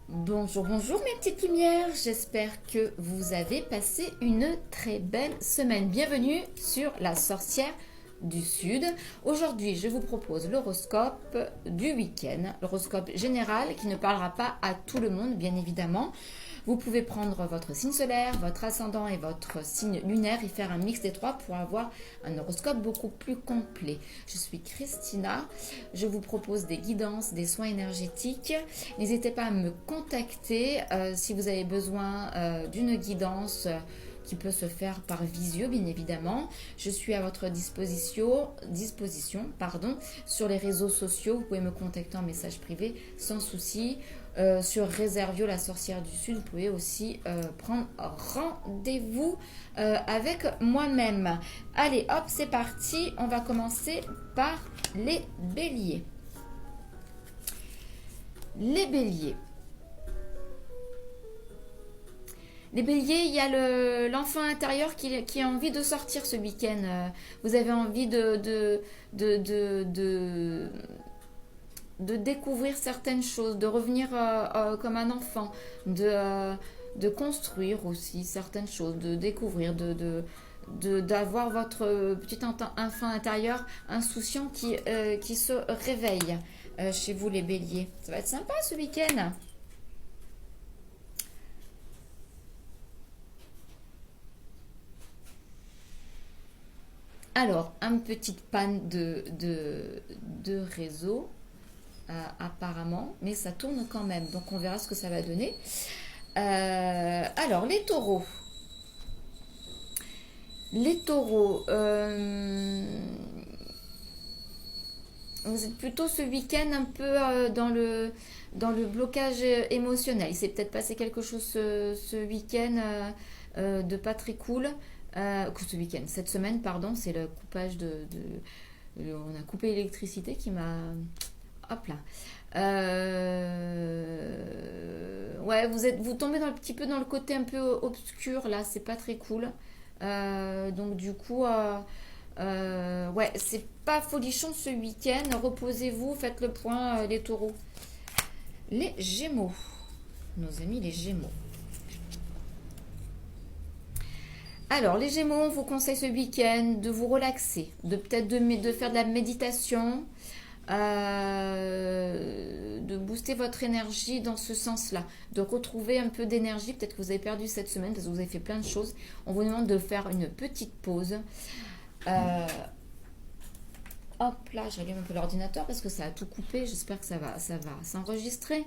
Bonjour, bonjour mes petites lumières, j'espère que vous avez passé une très belle semaine. Bienvenue sur la sorcière du Sud. Aujourd'hui, je vous propose l'horoscope du week-end, l'horoscope général qui ne parlera pas à tout le monde, bien évidemment. Vous pouvez prendre votre signe solaire, votre ascendant et votre signe lunaire et faire un mix des trois pour avoir un horoscope beaucoup plus complet. Je suis Christina, je vous propose des guidances, des soins énergétiques. N'hésitez pas à me contacter si vous avez besoin d'une guidance qui peut se faire par visio, bien évidemment. Je suis à votre disposition sur les réseaux sociaux. Vous pouvez me contacter en message privé sans souci. Sur Réservio, la sorcière du Sud, vous pouvez aussi prendre rendez-vous avec moi-même. Allez, hop, c'est parti. On va commencer par les béliers. Les béliers. Les béliers, il y a l'enfant intérieur qui a envie de sortir ce week-end. Vous avez envie de, de, de, de découvrir certaines choses, de revenir comme un enfant, de construire aussi certaines choses, de découvrir, d'avoir votre petit enfant intérieur insouciant qui se réveille chez vous les béliers. Ça va être sympa ce week-end. Alors, une petite panne de réseau, apparemment, mais ça tourne quand même. Donc, on verra ce que ça va donner. Alors, les taureaux. Les taureaux, vous êtes plutôt ce week-end un peu dans le blocage émotionnel. Il s'est peut-être passé quelque chose ce week-end de pas très cool. Ce week-end, cette semaine, pardon, c'est le coupage on a coupé l'électricité qui m'a... Hop là. Ouais, vous tombez un petit peu dans le côté un peu obscur, là, c'est pas très cool. Donc du coup, ouais, c'est pas folichon ce week-end. Reposez-vous, faites le point, les taureaux. Les gémeaux. Nos amis les gémeaux. Alors, les Gémeaux, on vous conseille ce week-end de vous relaxer, de peut-être de faire de la méditation, de booster votre énergie dans ce sens-là, de retrouver un peu d'énergie. Peut-être que vous avez perdu cette semaine parce que vous avez fait plein de choses. On vous demande de faire une petite pause. Euh, Hop là, je regarde un peu l'ordinateur parce que ça a tout coupé. J'espère que ça va s'enregistrer.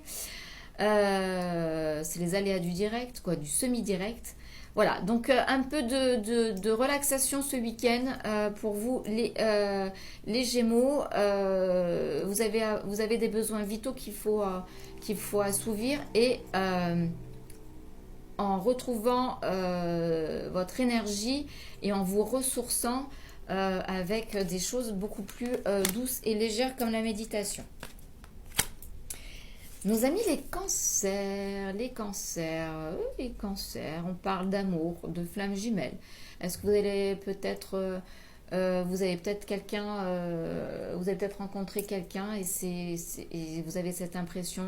C'est les aléas du direct, quoi, du semi-direct. Voilà, donc un peu de relaxation ce week-end pour vous, les Gémeaux. Vous avez des besoins vitaux qu'il faut assouvir et en retrouvant votre énergie et en vous ressourçant avec des choses beaucoup plus douces et légères comme la méditation. Nos amis les cancers, on parle d'amour, de flammes jumelles. Est-ce que vous avez peut-être quelqu'un, vous avez peut-être rencontré quelqu'un et vous avez cette impression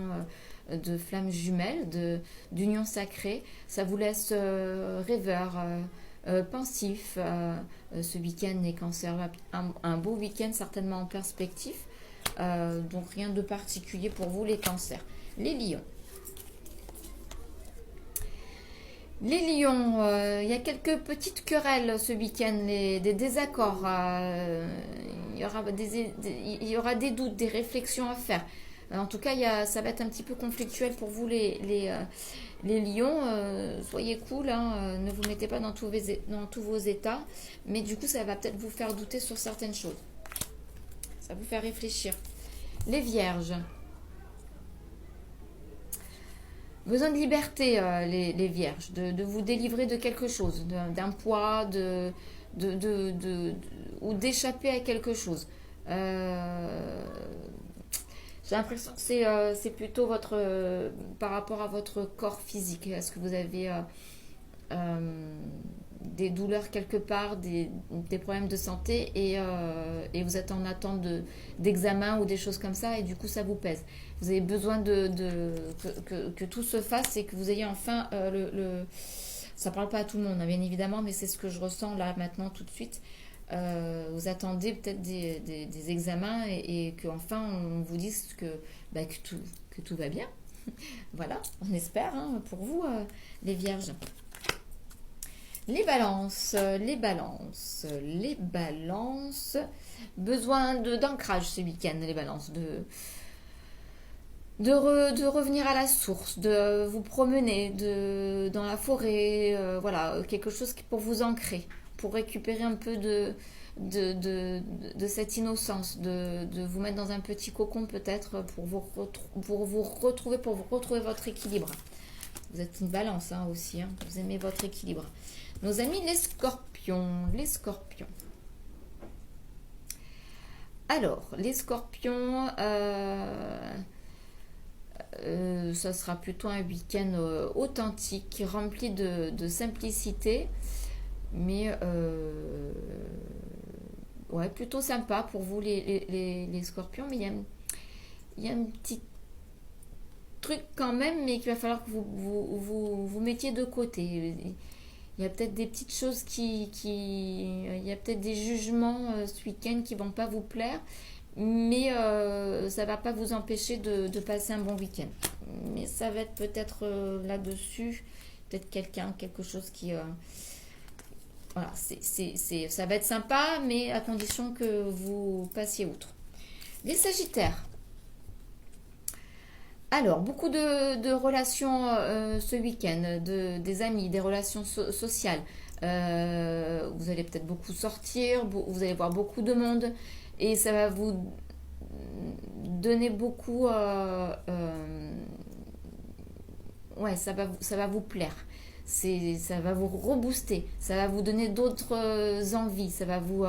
de flammes jumelles, d'union sacrée. Ça vous laisse rêveur, pensif. Ce week-end, les cancers, un beau week-end certainement en perspective. Donc rien de particulier pour vous les cancers. Les lions. Les lions, il y a quelques petites querelles ce week-end, des désaccords. Il y aura des doutes, des réflexions à faire. En tout cas, ça va être un petit peu conflictuel pour vous les lions. Soyez cool, hein, ne vous mettez pas dans tous vos états. Mais du coup, ça va peut-être vous faire douter sur certaines choses. Ça va vous faire réfléchir. Les vierges. Besoin de liberté, les vierges, de vous délivrer de quelque chose, d'un poids, ou d'échapper à quelque chose. Euh, j'ai l'impression que c'est plutôt par rapport à votre corps physique. Est-ce que vous avez des douleurs quelque part, des problèmes de santé et vous êtes en attente d'examen ou des choses comme ça et du coup ça vous pèse. Vous avez besoin que tout se fasse et que vous ayez enfin Ça parle pas à tout le monde, hein, bien évidemment, mais c'est ce que je ressens là maintenant tout de suite. Vous attendez peut-être des examens et qu'enfin on vous dise que tout va bien. Voilà, on espère hein, pour vous, les vierges. Les balances. Besoin d'ancrage ce week-end, les balances. De revenir à la source, de vous promener dans la forêt, voilà, quelque chose pour vous ancrer, pour récupérer un peu de cette innocence, de vous mettre dans un petit cocon peut-être pour vous retrouver votre équilibre. Vous êtes une balance hein, aussi, hein, vous aimez votre équilibre. Nos amis les scorpions, Alors, les scorpions, ça sera plutôt un week-end authentique, rempli de simplicité, mais ouais, plutôt sympa pour vous les scorpions, mais il y a un petit truc quand même, mais qu'il va falloir que vous mettiez de côté. Il y a peut-être des petites choses il y a peut-être des jugements ce week-end qui vont pas vous plaire, mais ça va pas vous empêcher de passer un bon week-end. Mais ça va être peut-être là-dessus, peut-être quelque chose qui... voilà, ça va être sympa, mais à condition que vous passiez outre. Les Sagittaires. Alors, beaucoup de relations ce week-end, des amis, des relations sociales. Vous allez peut-être beaucoup sortir, vous allez voir beaucoup de monde et ça va vous donner beaucoup... ouais, ça va vous plaire. Ça va vous rebooster, ça va vous donner d'autres envies, ça va vous...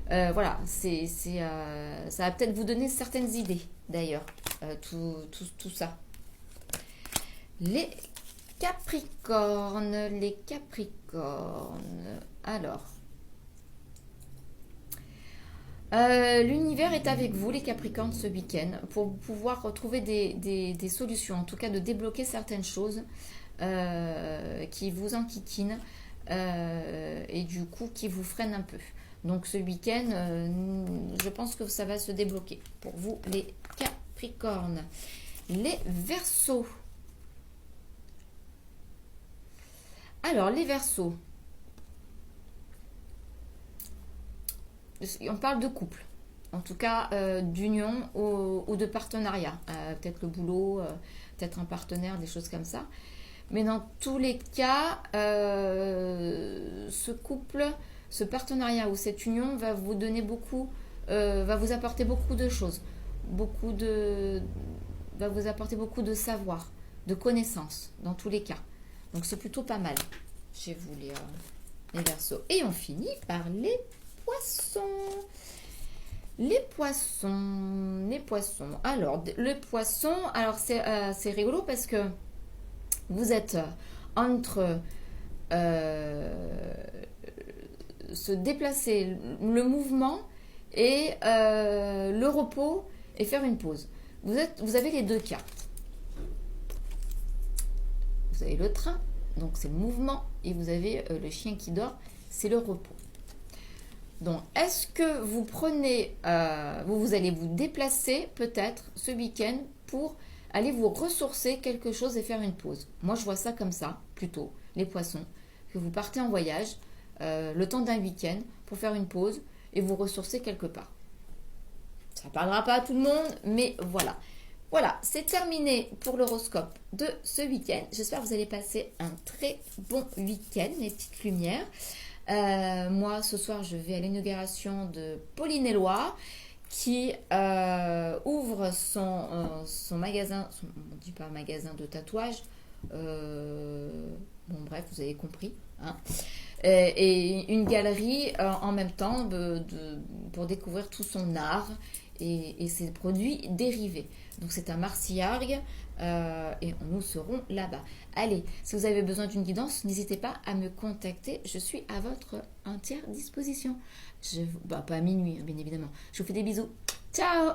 voilà, ça va peut-être vous donner certaines idées d'ailleurs, tout ça. Les Capricornes, alors, l'univers est avec vous les Capricornes ce week-end pour pouvoir retrouver des solutions, en tout cas de débloquer certaines choses qui vous enquiquinent et du coup qui vous freinent un peu. Donc ce week-end, je pense que ça va se débloquer pour vous les Capricornes. Les Verseaux. Alors les Verseaux. On parle de couple. En tout cas d'union ou de partenariat. Peut-être le boulot, peut-être un partenaire, des choses comme ça. Mais dans tous les cas, ce couple... Ce partenariat ou cette union va vous donner va vous apporter beaucoup de choses, va vous apporter beaucoup de savoir, de connaissances dans tous les cas. Donc c'est plutôt pas mal chez vous les Verseaux. Et on finit par les Poissons. Les Poissons. Alors le Poisson, alors c'est rigolo parce que vous êtes entre se déplacer, le mouvement et le repos et faire une pause. Vous avez les deux cartes. Vous avez le train, donc c'est le mouvement, et vous avez le chien qui dort, c'est le repos. Donc, est-ce que vous prenez, vous allez vous déplacer peut-être ce week-end pour aller vous ressourcer quelque chose et faire une pause? Moi, je vois ça comme ça, plutôt, les Poissons, que vous partez en voyage, le temps d'un week-end pour faire une pause et vous ressourcer quelque part. Ça ne parlera pas à tout le monde, mais voilà. Voilà, c'est terminé pour l'horoscope de ce week-end. J'espère que vous allez passer un très bon week-end, les petites lumières. Moi, ce soir, je vais à l'inauguration de Pauline Éloi qui ouvre son magasin, on ne dit pas magasin de tatouage, bon bref, vous avez compris, hein. Et une galerie en même temps pour découvrir tout son art et ses produits dérivés. Donc c'est un Marciargue et nous serons là-bas. Allez, si vous avez besoin d'une guidance, n'hésitez pas à me contacter. Je suis à votre entière disposition. Pas à minuit, hein, bien évidemment. Je vous fais des bisous. Ciao!